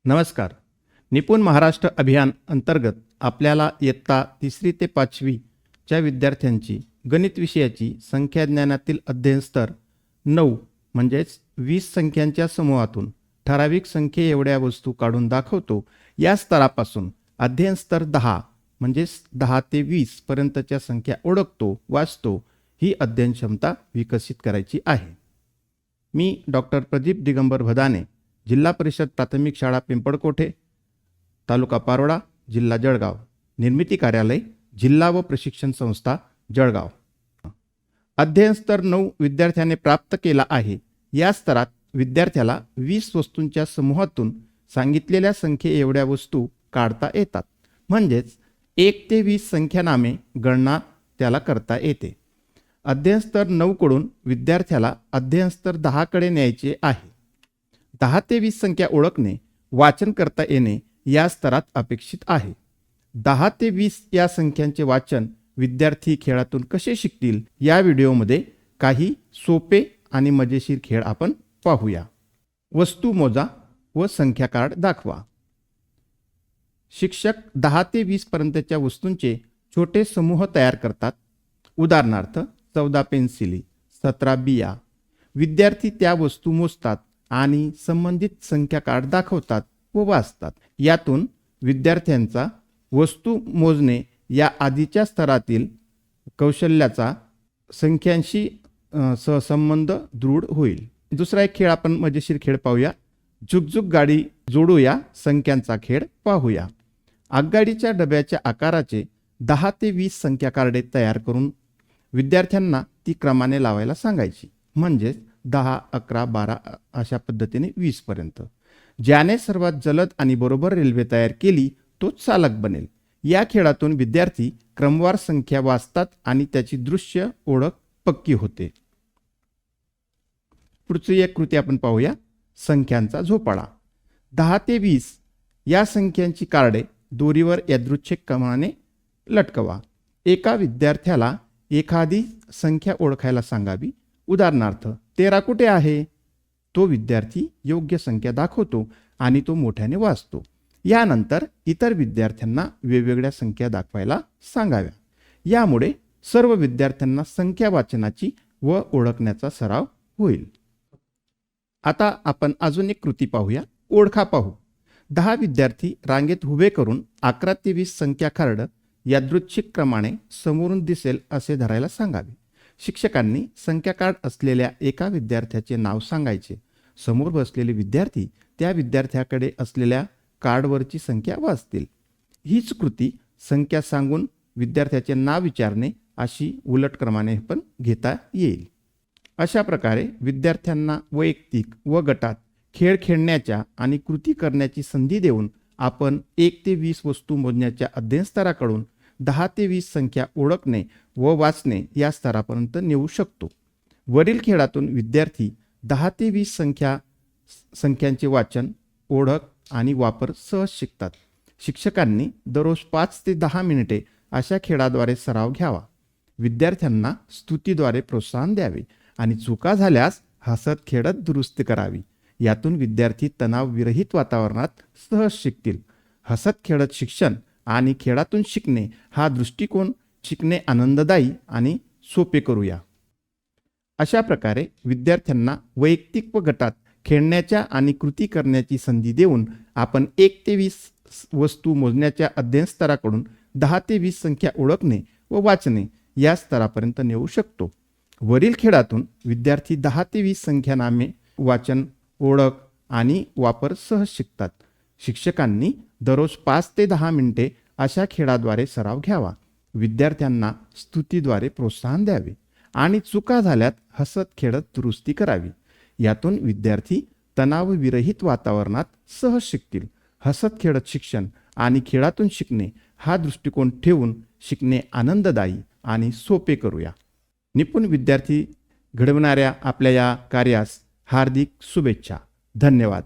नमस्कार. निपुण महाराष्ट्र अभियान अंतर्गत आपल्याला इयत्ता 3री ते 5वी च्या विद्यार्थ्यांची गणित विषयाची संख्याज्ञानातील अध्ययन स्तर 9 म्हणजेच 20 संख्यांच्या समूहातून ठराविक संख्ये एवढ्या वस्तू काढून दाखवतो या स्तरापासून अध्ययन स्तर 10 म्हणजेच 10 ते 20 पर्यंतच्या संख्या ओळखतो, वाचतो ही अध्ययन क्षमता विकसित करायची आहे. मी डॉक्टर प्रदीप दिगंबर भदाने, जिल्हा परिषद प्राथमिक शाळा पिंपळकोठे, तालुका पारोळा, जिल्हा जळगाव, निर्मिती कार्यालय, जिल्हा व प्रशिक्षण संस्था जळगाव. अध्ययन स्तर 9 विद्यार्थ्याने प्राप्त केला आहे. या स्तरात विद्यार्थ्याला 20 वस्तूंच्या समूहातून सांगितलेल्या संख्ये एवढ्या वस्तू काढता येतात. म्हणजेच 1 ते 20 संख्यानामे गणना त्याला करता येते. अध्ययन स्तर 9 कडून विद्यार्थ्याला अध्ययन स्तर 10 कडे न्यायचे आहे. 10 ते 20 संख्या ओळखणे, वाचन करता येणे या स्तरात अपेक्षित आहे. 10 ते 20 या संख्यांचे वाचन विद्यार्थी खेळातून कसे शिकतील या व्हिडिओमध्ये काही सोपे आणि मजेशीर खेळ आपण पाहूया. वस्तू मोजा व संख्या कार्ड दाखवा. शिक्षक 10 ते 20 पर्यंतच्या वस्तूंचे छोटे समूह तयार करतात. उदाहरणार्थ 14 पेन्सिली, 17 बिया. विद्यार्थी त्या वस्तू मोजतात आणि संबंधित संख्या कार्ड दाखवतात व वाचतात. यातून विद्यार्थ्यांचा वस्तू मोजणे या आधीच्या स्तरातील कौशल्याचा संख्यांशी सहसंबंध दृढ होईल. दुसरा एक खेळ आपण मजेशीर खेळ पाहूया. झुकझुक गाडी जोडूया संख्यांचा खेळ पाहूया. आगगाडीच्या डब्याच्या आकाराचे 10 ते 20 संख्या कार्डे तयार करून विद्यार्थ्यांना ती क्रमाने लावायला सांगायची. म्हणजेच 10, 11, 12 अशा पद्धतीने 20 पर्यंत. ज्याने सर्वात जलद आणि बरोबर रेल्वे तयार केली तोच चालक बनेल. या खेळातून विद्यार्थी क्रमवार संख्या वाचतात आणि त्याची दृश्य ओळख पक्की होते. पुढची एक कृती आपण पाहूया. संख्यांचा झोपाळा. 10 ते 20 या संख्यांची कार्डे दोरीवर यादृच्छिक क्रमाने लटकवा. एका विद्यार्थ्याला एखादी संख्या ओळखायला सांगावी. उदाहरणार्थ 13 कुठे आहे? तो विद्यार्थी योग्य संख्या दाखवतो आणि तो मोठ्याने वाचतो. यानंतर इतर विद्यार्थ्यांना वेगवेगळ्या संख्या दाखवायला सांगाव्या. यामुळे सर्व विद्यार्थ्यांना संख्या वाचनाची व ओळखण्याचा सराव होईल. आता आपण अजून एक कृती पाहूया. ओळखा पाहू. 10 विद्यार्थी रांगेत उभे करून 11 ते 20 संख्या कार्ड यादृच्छिक क्रमाने समोरून दिसेल असे धरायला सांगावे. शिक्षकांनी संख्या कार्ड असलेल्या एका विद्यार्थ्याचे नाव सांगायचे. समोर बसलेले विद्यार्थी त्या विद्यार्थ्याकडे असलेल्या कार्डवरची संख्या वाचतील. हीच कृती संख्या सांगून विद्यार्थ्याचे नाव विचारणे अशी उलट क्रमाने पण घेता येईल. अशा प्रकारे विद्यार्थ्यांना वैयक्तिक व गटात खेळ खेळण्याच्या आणि कृती करण्याची संधी देऊन आपण 1 ते 20 वस्तू मोजण्याच्या अध्ययन स्तराकडून 10 ते 20 संख्या ओळखणे व वाचणे या स्तरापर्यंत नेऊ शकतो. वरील खेळातून विद्यार्थी 10 ते 20 संख्यांचे वाचन, ओळख आणि वापर सहज शिकतात. शिक्षकांनी दररोज 5 ते 10 मिनिटे अशा खेळाद्वारे सराव घ्यावा. विद्यार्थ्यांना स्तुतीद्वारे प्रोत्साहन द्यावे आणि चुका झाल्यास हसत खेळत दुरुस्ती करावी. यातून विद्यार्थी तणावविरहित वातावरणात सहज शिकतील. हसत खेळत शिक्षण आणि खेळातून शिकणे हा दृष्टिकोन शिकणे आनंददायी आणि सोपे करूया. अशा प्रकारे विद्यार्थ्यांना वैयक्तिक व गटात खेळण्याच्या आणि कृती करण्याची संधी देऊन आपण 1 ते 20 वस्तू मोजण्याच्या अध्ययन स्तराकडून 10 ते 20 संख्या ओळखणे व वाचणे या स्तरापर्यंत नेऊ शकतो. वरील खेळातून विद्यार्थी 10 ते 20 संख्यानामे वाचन, ओळख आणि वापर सहज शिकतात. शिक्षकांनी दररोज 5 ते 10 मिनिटे अशा खेळाद्वारे सराव घ्यावा. विद्यार्थ्यांना स्तुतीद्वारे प्रोत्साहन द्यावे आणि चुका झाल्यात हसत खेळत दुरुस्ती करावी. यातून विद्यार्थी तणावविरहित वातावरणात सहज शिकतील. हसत खेळत शिक्षण आणि खेळातून शिकणे हा दृष्टिकोन ठेवून शिकणे आनंददायी आणि सोपे करूया. निपुण विद्यार्थी घडवणाऱ्या आपल्या या कार्यास हार्दिक शुभेच्छा. धन्यवाद.